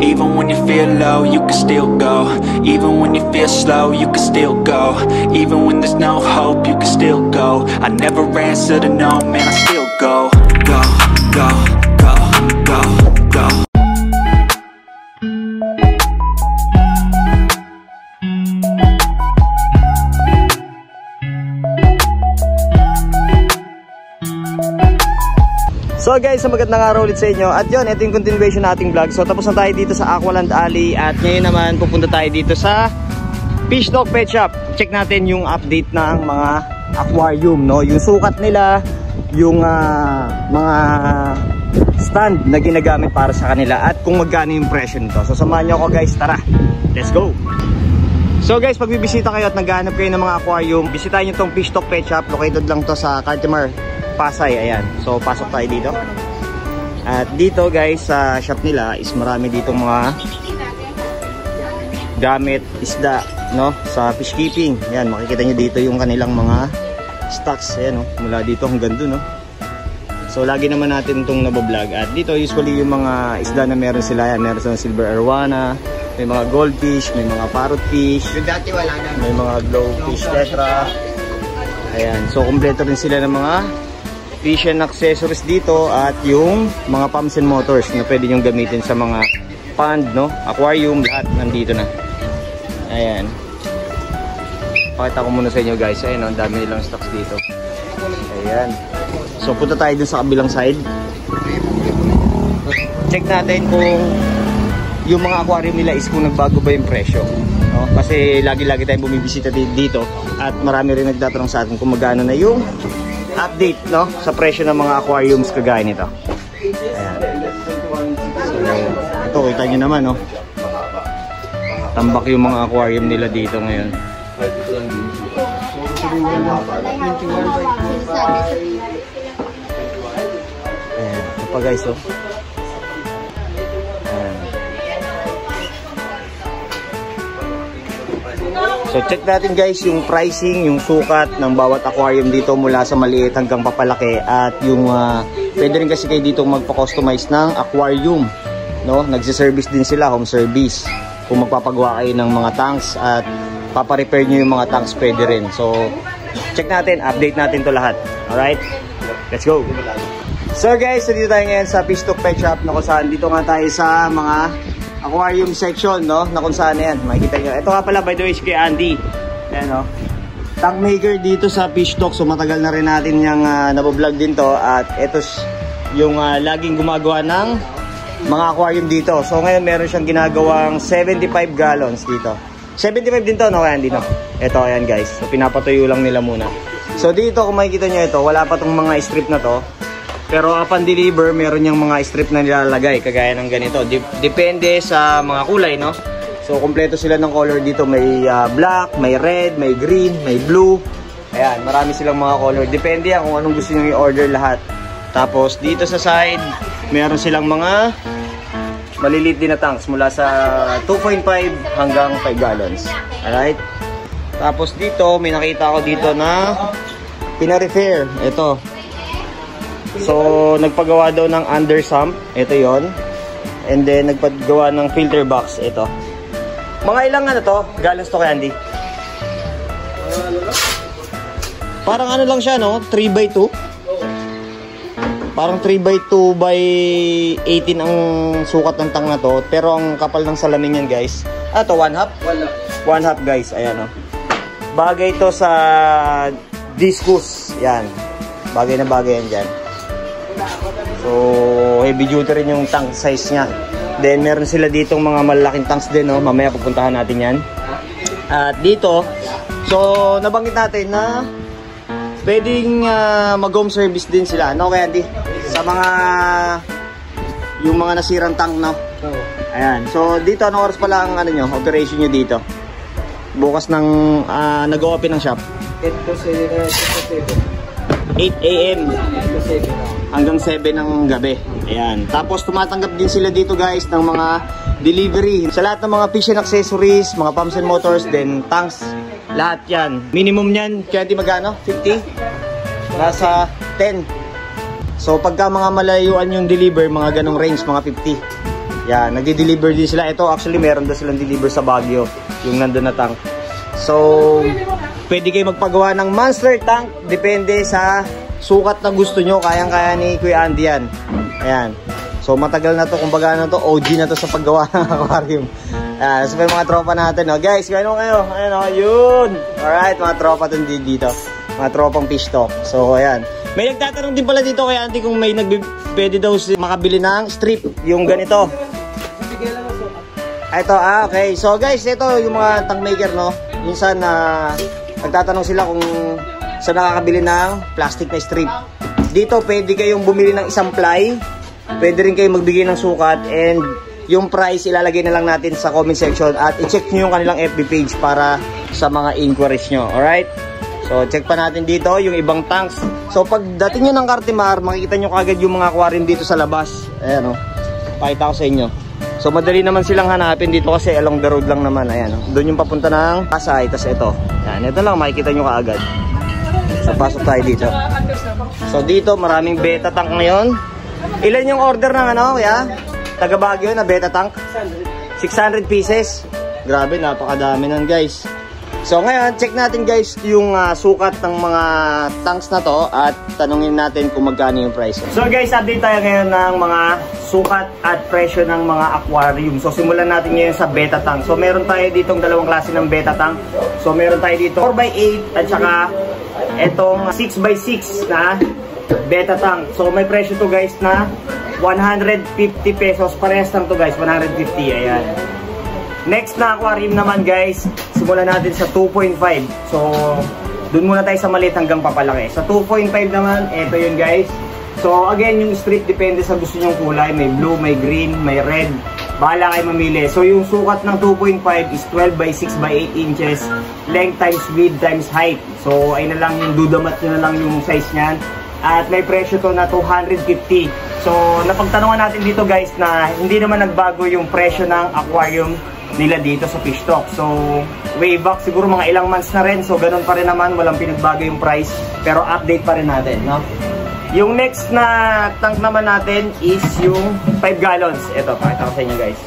Even when you feel low, you can still go. Even when you feel slow, you can still go. Even when there's no hope, you can still go. I never answer to no, man, I still go. Go, go, go, go, go. So guys, magandang araw ulit sa inyo. At yun, ito yung continuation nating vlog. So tapos na tayo dito sa Aqualand Alley. At ngayon naman, pupunta tayo dito sa Fish Talk Pet Shop. Check natin yung update ng mga aquarium, no? Yung sukat nila, yung mga stand na ginagamit para sa kanila, at kung magkano yung presyo nito. So samahan nyo ako guys, tara, let's go! So guys, pag bibisita kayo at naghahanap kayo ng mga aquarium, bisitahin nyo tong Fish Talk Pet Shop. Located lang to sa Cartimar, Pasay, ayan. So pasok tayo dito. At dito guys, sa shop nila is marami ditong mga gamit, isda, no, sa fish keeping. Ayan, makikita nyo dito yung kanilang mga stocks, ayan, no, mula dito hanggang dun, no. So lagi naman natin itong nabablog. At dito usually yung mga isda na meron sila, ayan, meron silang silver arowana, may mga goldfish, may mga parrotfish, may mga glowfish tetra. Ayan, so kompleto rin sila ng mga fish and accessories dito, at yung mga pumps and motors na pwede nyo gamitin sa mga pond, no, aquarium, lahat nandito na. Ayan, pakita ko muna sa inyo guys. Ayan, ang dami nilang stocks dito. Ayan, so punta tayo dun sa kabilang side. Check natin kung yung mga aquarium nila is kung nagbago ba yung presyo, no? Kasi lagi-lagi tayong bumibisita dito at marami rin nagtatanong sa atin kung magkano na yung update, no, sa presyo ng mga aquariums kagaya nito. Ayan. So, ito kita nyo naman, no, tambak yung mga aquarium nila dito ngayon. Ayan, ito pa guys, oh. So check natin guys yung pricing, yung sukat ng bawat aquarium dito mula sa maliit hanggang papalaki, at yung pwede rin kasi kayo dito magpa-customize ng aquarium, no? Nagse-service din sila, home service. Kung magpapagawa kayo ng mga tanks at papa-repair nyo yung mga tanks, pwede rin. So check natin, update natin to lahat. Alright, let's go! So guys, dito tayo ngayon sa Fish Talk Pet Shop, na kung saan dito nga tayo sa mga aquarium section, no, na kung saan yan, makikita nyo. Ito nga pala, by the way, si kay Andy. Ayan, no, tank maker dito sa Fish Talk. So matagal na rin natin yung nabablog din to. At ito yung laging gumagawa ng mga aquarium dito. So ngayon meron siyang ginagawang 75 gallons dito. 75 din to, no, Andy, no? Ito, ayan guys. So pinapatuyo lang nila muna. So dito, kung makikita nyo ito, wala pa tong mga strip na to. Pero upon deliver, meron niyang mga strip na nilalagay, kagaya ng ganito. Depende sa mga kulay, no? So, kompleto sila ng color dito. May black, may red, may green, may blue. Ayan, marami silang mga color. Depende yan kung anong gusto nyo i-order lahat. Tapos, dito sa side, meron silang mga maliliit din na tanks mula sa 2.5 hanggang 5 gallons. Alright? Tapos dito, may nakita ko dito na pina-repair. Ito. So, nagpagawa daw ng under sump. Ito yon. And then, nagpagawa ng filter box. Ito. Mga ilang ano to? Gallons to kay Andy? Parang ano lang siya, no? 3x2? Parang 3x2 by 18 ang sukat ng tang na to. Pero ang kapal ng salamin yan, guys. Ah, to 1/2? 1/2, guys. Ayan, no? Bagay to sa discus. Yan. Bagay na bagay yan dyan. So, heavy duty rin yung tank size niya. Then, meron sila ditong mga malalaking tanks din, no? Mamaya pupuntahan natin yan. At dito, so, nabanggit natin na pwedeng mag-home service din sila, no, kaya Andy? Sa mga, yung mga nasirang tank, no? Ayan. So, dito, anong oras pala ang ano nyo, operation nyo dito? Bukas ng, nag-open ng shop? 8 AM hanggang 7 ng gabi. Ayan. Tapos tumatanggap din sila dito guys ng mga delivery sa lahat ng mga fish and accessories, mga pumps and motors, then tanks, lahat yan. Minimum nyan, kaya di magano? 50? Nasa 10. So pagka mga malayuan yung deliver, mga ganong range, mga 50. Yan, nagdi-deliver din sila. Ito actually meron daw silang deliver sa Baguio, yung nandun na tank. So, pwede kayo magpagawa ng monster tank, depende sa sukat na gusto nyo. Kayang-kaya ni Kuya Andy yan. Ayan. So, matagal na to, kumbaga na to, OG na to sa paggawa ng aquarium. Ayan, so may mga tropa natin, no? Guys, gano'n kayo? Ayan, o, yun! Alright, mga tropa dito. Mga tropang fish talk. So, ayan. May nagtatanong din pala dito kay Auntie kung may pwede daw makabili ng strip, yung ganito. Ito, okay. So guys, ito yung mga tank maker, no? Minsan nagtatanong sila kung saan nakakabili ng plastic na strip. Dito, pwede kayong bumili ng isang ply. Pwede rin kayong magbigay ng sukat. And yung price, ilalagay na lang natin sa comment section. At i-check nyo yung kanilang FB page para sa mga inquiries nyo. Alright? So, check pa natin dito yung ibang tanks. So, pag dating nyo ng Cartimar, makikita nyo kagad yung mga aquarium dito sa labas. Ayan, o. Pakita ko sa inyo. So, madali naman silang hanapin dito kasi along the road lang naman. Ayan, o. Doon yung papunta ng Pasay. Tapos ito. Ayan, ito lang. Makikita nyo kaagad. So, pasok tayo dito. So, dito maraming beta tank ngayon. Ilan yung order ng ano, kaya? Taga Baguio na beta tank? 600 pieces. Grabe, napakadami nun, guys. So ngayon, check natin guys yung sukat ng mga tanks na to at tanungin natin kung magkano yung price. So guys, update tayo ngayon ng mga sukat at presyo ng mga aquarium. So simulan natin ngayon sa beta tank. So meron tayo ditong dalawang klase ng beta tank. So meron tayo dito 4x8 at saka etong 6x6 na beta tank. So may presyo to guys na 150 pesos. Parehas lang to guys, 150. Ayan. Next na aquarium naman guys, simulan natin sa 2.5. So, dun muna tayo sa maliit hanggang papalaki. Sa 2.5 naman, eto yun guys. So, again, yung strip depende sa gusto nyong kulay. May blue, may green, may red. Bahala kayo mamili. So, yung sukat ng 2.5 is 12 by 6 by 8 inches. Length times width times height. So, ayun na lang yung dudamat nyo na lang yung size nyan. At may presyo to na 250. So, napagtanungan natin dito guys na hindi naman nagbago yung presyo ng aquarium nila dito sa Fish Talk. So, way back siguro mga ilang months na rin. So, ganun pa rin naman. Walang pinagbago yung price. Pero update pa rin natin, no? Yung next na tank naman natin is yung 5 gallons. Ito, pakita ko sa inyo guys.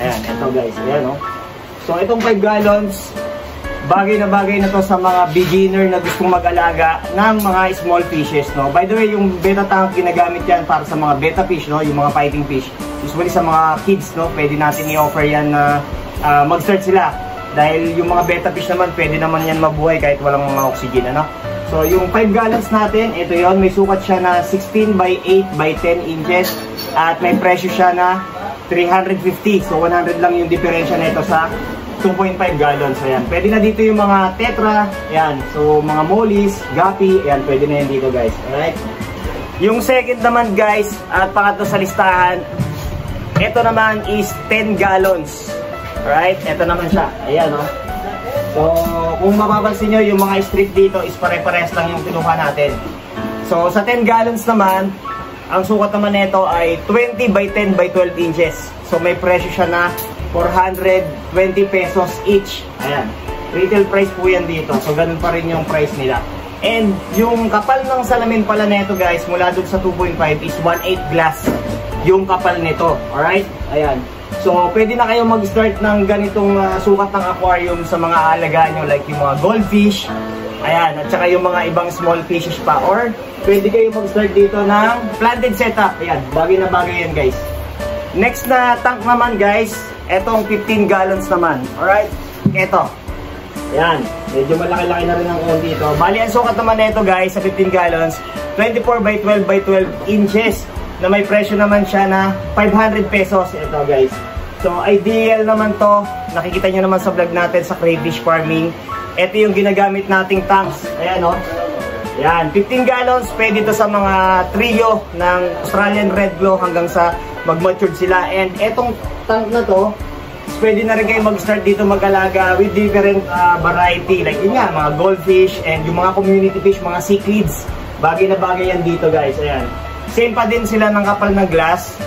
Ayan, ito guys. Ayan, no? So, itong 5 gallons, bagay na to sa mga beginner na gustong mag-alaga ng mga small fishes, no? By the way, yung beta tank ginagamit yan para sa mga beta fish, no? Yung mga fighting fish. Usually sa mga kids, no? Pwede natin i-offer yan na mag-start sila. Dahil yung mga beta fish naman, pwede naman yan mabuhay kahit walang mga oxygen, ano? So, yung 5 gallons natin, ito yon, may sukat siya na 16 by 8 by 10 inches. At may presyo siya na 350. So, 100 lang yung diferensya nito sa 2.5 gallons. Ayan. Pwede na dito yung mga tetra. Ayan. So, mga mollies, guppy. Ayan. Pwede na yan dito, guys. Alright. Yung second naman, guys, at pangatlo sa listahan, ito naman is 10 gallons. Alright. Ito naman siya. Ayan, no? So, kung mapapansin nyo, yung mga strip dito is pare-pares lang yung kinuha natin. So, sa 10 gallons naman, ang sukat naman nito ay 20 by 10 by 12 inches. So, may presyo siya na 420 pesos each. Ayan. Retail price po yan dito. So, ganun pa rin yung price nila. And, yung kapal ng salamin pala nito guys, mula dun sa 2.5 is 1/8 glass yung kapal nito. Alright? Ayan. So, pwede na kayo mag-start ng ganitong sukat ng aquarium sa mga alaga nyo. Like yung mga goldfish. Ayan. At saka yung mga ibang small fishes pa. Or, pwede kayo mag-start dito ng planted setup. Ayan. Bagay na bagay yan guys. Next na tank naman guys, etong 15 gallons naman. Alright? Ito. Ayan. Medyo malaki-laki na rin ang konti ito. Bali, ang sukat naman nito guys sa 15 gallons, 24 by 12 by 12 inches. Na may presyo naman siya na 500 pesos. Ito guys. So, ideal naman to. Nakikita nyo naman sa vlog natin sa crayfish farming. Ito yung ginagamit nating tanks. Ayan o. Ayan. 15 gallons. Pwede to sa mga trio ng Australian Red Glow hanggang sa mag-matured sila. And etong tank na to, pwede na rin kayo mag-start dito mag-alaga with different variety. Like yun nga, mga goldfish and yung mga community fish, mga cichlids. Bagay na bagay yan dito guys. Ayan. Same pa din sila ng kapal ng glass.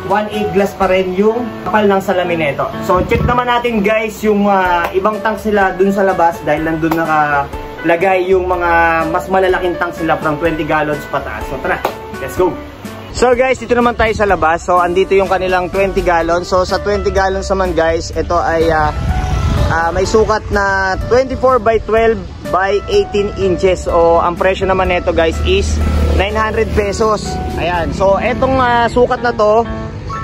1/8 glass pa rin yung kapal ng salamin nito. So, check naman natin guys yung ibang tanks sila dun sa labas dahil nandun nakalagay yung mga mas malalaking tanks sila from 20 gallons pataas. So, tara, let's go! So guys, dito naman tayo sa labas. So andito yung kanilang 20 gallons. So sa 20 gallons naman guys, ito ay may sukat na 24 by 12 by 18 inches. So ang presyo naman nito guys is 900 pesos. Ayan. So etong sukat na to,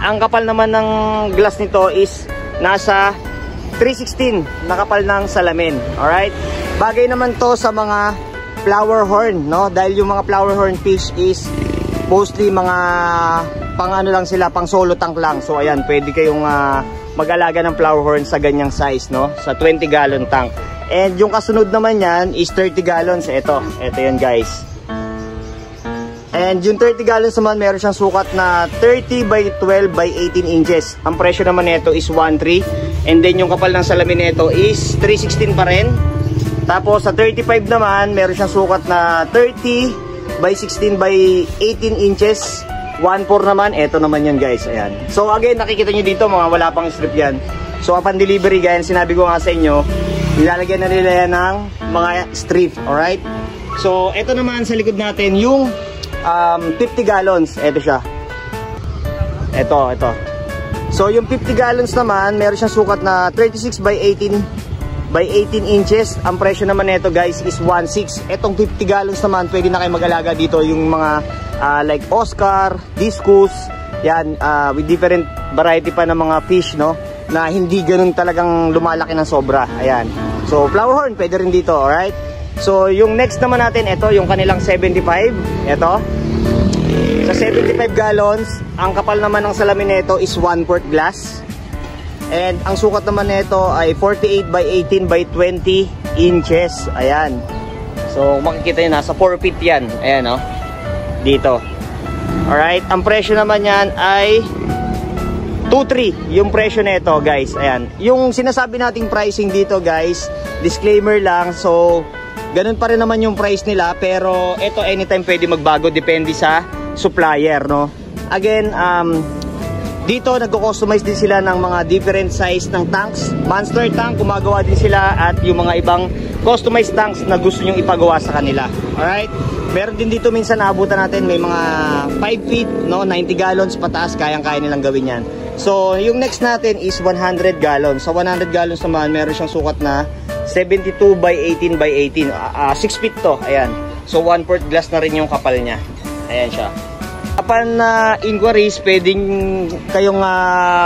ang kapal naman ng glass nito is nasa 316 na kapal ng salamin. Alright? Bagay naman to sa mga flower horn, no? Dahil yung mga flower horn fish is mostly mga pang ano lang sila, pang solo tank lang. So ayan, pwede kayong mag-alaga ng flower horn sa ganyang size, no? Sa 20 gallon tank. And yung kasunod naman yan is 30 gallons. Ito yun guys. And yung 30 gallons naman, meron siyang sukat na 30 by 12 by 18 inches. Ang presyo naman nito is 1.3. And then yung kapal ng salamin nito is 316 pa rin. Tapos sa 35 naman, meron siyang sukat na 30 by 16 by 18 inches. 1.4 naman. Ito naman yan guys. Ayan. So again, nakikita nyo dito, mga wala pang strip yan. So upon delivery guys, sinabi ko nga sa inyo, nilalagyan na nila yan ng mga strip. Alright? So ito naman sa likod natin, yung 50 gallons. Ito siya. Ito. So yung 50 gallons naman, meron siyang sukat na 36 by 18 by 18 inches. Ang presyo naman nito guys is 1.6. Etong 50 gallons naman, pwede na kayo mag-alaga dito yung mga like Oscar, discus, yan, with different variety pa ng mga fish, no, na hindi ganun talagang lumalaki ng sobra. Ayan. So flower horn pwede rin dito. Alright. So yung next naman natin, ito yung kanilang 75. Ito sa 75 gallons, ang kapal naman ng salamin nito is 1/4 glass. And ang sukat naman nito ay 48 by 18 by 20 inches. Ayan. So makikita nyo, nasa 4 feet yan. Ayan, oh. Dito. Alright. Ang presyo naman yan ay 2.3 yung presyo nito guys. Ayan. Yung sinasabi nating pricing dito guys, disclaimer lang. So ganun pa rin naman yung price nila. Pero ito anytime pwede magbago. Depende sa supplier, no. Again, dito nagko-customize din sila ng mga different size ng tanks. Monster tank, gumagawa din sila, at yung mga ibang customized tanks na gusto nyong ipagawa sa kanila. Alright? Meron din dito minsan naabutan natin, may mga 5 feet, no, 90 gallons pataas, kayang-kaya nilang gawin yan. So, yung next natin is 100 gallons. Sa 100 gallons naman, meron siyang sukat na 72 by 18 by 18. 6 feet to. Ayan. So, 1/4 glass na rin yung kapal niya. Ayan siya. Upon inquiries, pwedeng kayong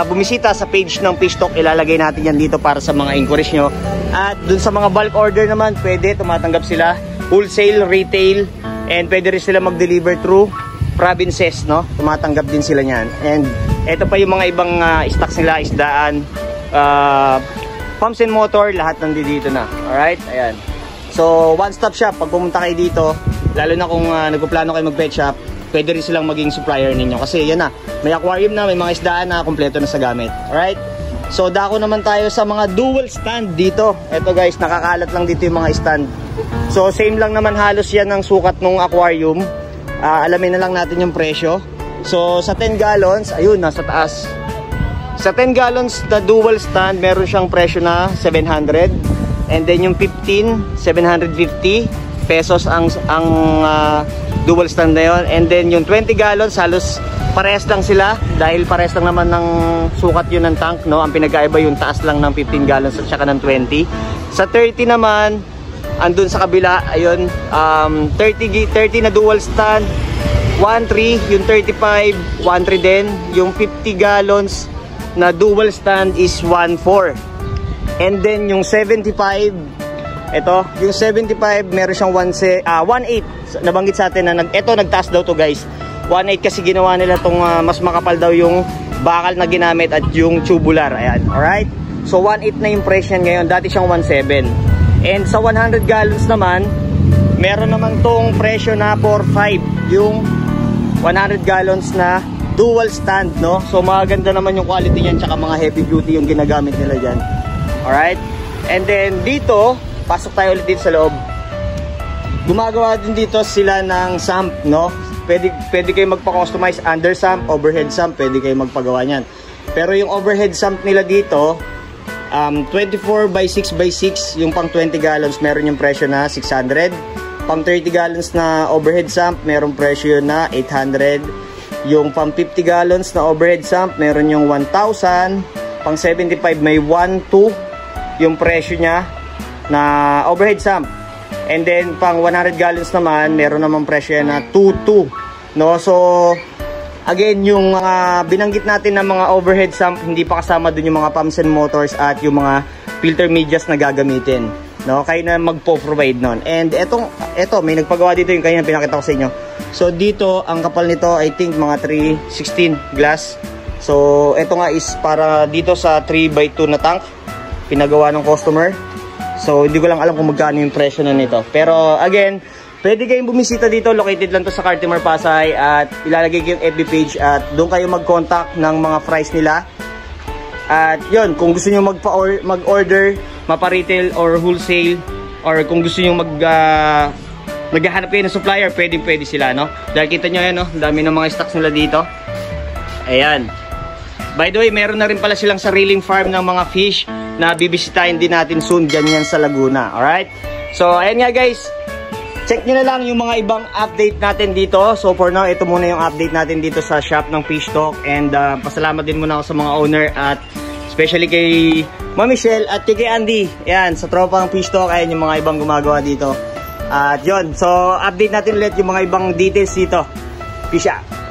bumisita sa page ng Fish Talk. Ilalagay natin yan dito para sa mga inquiries nyo. At dun sa mga bulk order naman, pwede, tumatanggap sila wholesale, retail, and pwede rin sila mag-deliver through provinces, no? Tumatanggap din sila niyan. And ito pa yung mga ibang stocks nila, isdaan, pumps and motor, lahat nandito na. Alright? Ayan. So, one-stop shop. Pag pumunta kayo dito, lalo na kung nagpuplano kayo mag-pet shop, pwede rin silang maging supplier ninyo. Kasi yan na, may aquarium na, may mga isdaan na, kompleto na sa gamit. Alright? So, dako naman tayo sa mga dual stand dito. Ito guys, nakakalat lang dito yung mga stand. So, same lang naman halos yan ng sukat ng aquarium. Alamin na lang natin yung presyo. So, sa 10 gallons, ayun, nasa taas. Sa 10 gallons na dual stand, meron siyang presyo na 700. And then yung 15, 750 pesos ang dual stand na yun. And then yung 20 gallons, halos parehas lang sila. Dahil parehas lang naman ng sukat yun ng tank, no? Ang pinagkaiba yung taas lang ng 15 gallons at saka ng 20. Sa 30 naman, andun sa kabila, ayun, 30 na dual stand, 1.3, yung 35, 1.3 din. Yung 50 gallons na dual stand is 1.4. And then yung 75, ito, yung 75, meron siyang 1.8. Nabanggit sa atin na nagtaas daw to guys. 1.8 kasi ginawa nila tong mas makapal daw yung bakal na ginamit at yung tubular. Ayan, alright? So 1.8 na yung presyo ngayon, dati siyang 1.7. And sa 100 gallons naman, meron naman tong presyo na 4.5 yung 100 gallons na dual stand, no? So maganda naman yung quality niyan, tsaka mga heavy duty yung ginagamit nila dyan. Alright? And then dito, pasok tayo ulit dito sa loob. Gumagawa din dito sila ng sump, no? Pwede kayo magpa-customize under sump, overhead sump, pwede kayo magpagawa niyan. Pero yung overhead sump nila dito, 24 by 6 by 6, yung pang 20 gallons, meron yung presyo na 600. Pang 30 gallons na overhead sump, meron presyo na 800. Yung pang 50 gallons na overhead sump, meron yung 1,000. Pang 75 may 1,2 yung presyo niya na overhead sump. And then pang 100 gallons naman, meron naman presyo na 2,2. No? So again, yung mga binanggit natin na mga overhead sump, hindi pa kasama dun yung mga pumps and motors at yung mga filter medias na gagamitin. No, kayo na magpo-provide nun. And eto may nagpagawa dito yung kanya pinakita ko sa inyo. So dito, ang kapal nito I think mga 316 glass. So eto nga is para dito sa 3x2 na tank, pinagawa ng customer. So hindi ko lang alam kung magkano yung presyo na nito. Pero again, pwede kayong bumisita dito, located lang to sa Cartimar, Pasay, at ilalagay ko yung FB page at doon kayo mag-contact ng mga price nila. At yun, kung gusto nyo mag-order, mapa-retail or wholesale, or kung gusto nyo naghahanap kayo ng supplier, pwede sila, no? Dahil kita nyo yan, no? Dami ng mga stocks nila dito. Ayan. By the way, meron na rin pala silang sariling farm ng mga fish na bibisitahin din natin soon, ganyan sa Laguna. Alright? So, ayan nga guys. Check nyo na lang yung mga ibang update natin dito. So for now, ito muna yung update natin dito sa shop ng Fish Talk. And pasalamat din muna ako sa mga owner at especially kay Ma'am Michelle at kay Andy. Yan, sa tropang Fish Talk, ayan yung mga ibang gumagawa dito. At yun, so update natin ulit yung mga ibang details dito. Peace out!